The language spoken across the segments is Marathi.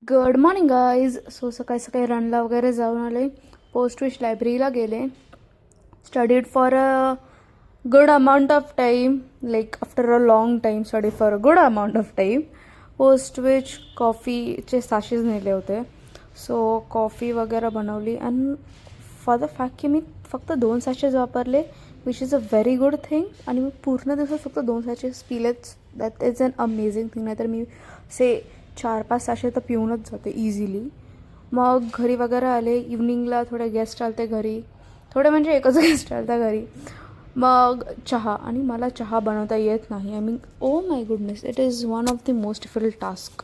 Good morning guys. सो सकाळी सकाळी रनला वगैरे जाऊन आले. पोस्ट विश लायब्ररीला गेले. Studied for a good amount of time, like after a long time study for a good amount of time. Post which कॉफीचे सॅशेस नेले होते. सो कॉफी वगैरे बनवली अँड फॉर द फॅक्ट की मी फक्त 2 सॅशेस वापरले, which is a very good thing. आणि मी पूर्ण दिवसात फक्त 2 सॅशेस पिलेच. That is an amazing thing. नाहीतर मी से 4-5 सॅशे तर पिऊनच जाते इझिली. मग घरी वगैरे आले. इव्हनिंगला थोडे गेस्ट आलते घरी. थोडे म्हणजे एकच गेस्ट आलता घरी. मग चहा. आणि मला चहा बनवता येत नाही. I mean oh my goodness, it is one of the most difficult task.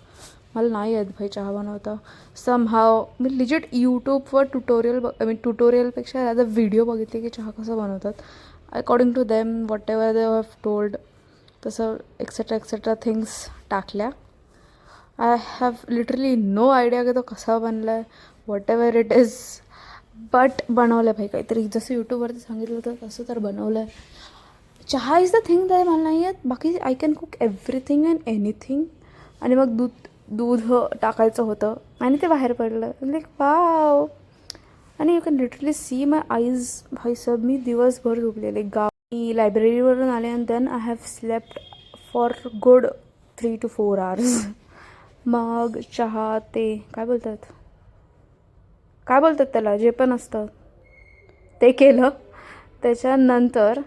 मला नाही येत भाई चहा बनवता. समहाव मी लिजिट यूट्यूबवर ट्युटोरियलपेक्षा ॲज अ व्हिडिओ बघितले की चहा कसं बनवतात. According to them whatever they have told, तसं एक्सेट्रा थिंग्स टाकल्या. I have literally no idea की तो कसा बनला आहे, whatever it is. But बनवलं आहे भाई काहीतरी, जसं यूट्यूबवरती सांगितलं होतं तसं तर बनवलं आहे. चहा इज द थिंग दॅट मला नाही आहेत. बाकी I can cook everything and anything. आणि मग दूध टाकायचं होतं आणि ते बाहेर पडलं. Like wow. आणि you can literally see my eyes. भाई सब मी दिवसभर झोपलेले. मी लायब्ररीवरून आले and then I have slept for good 3 to 4 hours. मग चहा ते काय बोलतात त्याला, जे पण असतं ते केलं. त्याच्यानंतर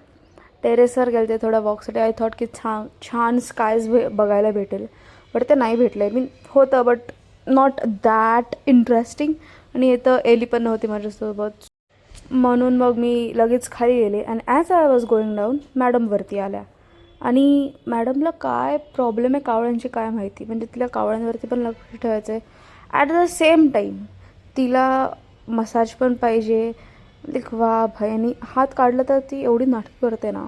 टेरेसवर गेले ते थोडा वॉकसाठी. आय थॉट की छान स्कायज बघायला भेटेल, बट ते नाही भेटलं. आय मीन होतं बट नॉट दॅट इंटरेस्टिंग. आणि इथं एली पण नव्हती माझ्यासोबत. म्हणून मग मी लगेच खाली गेले. And as I was going down, madam वरती आल्या. आणि मॅडमला काय प्रॉब्लेम आहे कावळ्यांची काय माहिती. म्हणजे तिला कावळ्यांवरती पण लक्ष ठेवायचं आहे, ॲट द सेम टाईम तिला मसाज पण पाहिजे. लाईक वा भाई. आणि हात काढला तर ती एवढी नाटकी करते ना.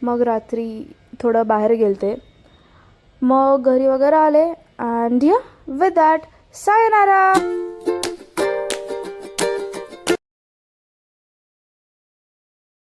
मग रात्री थोडं बाहेर गेलते. मग घरी वगैरे आले. अँड या विथ दॅट सायनारा.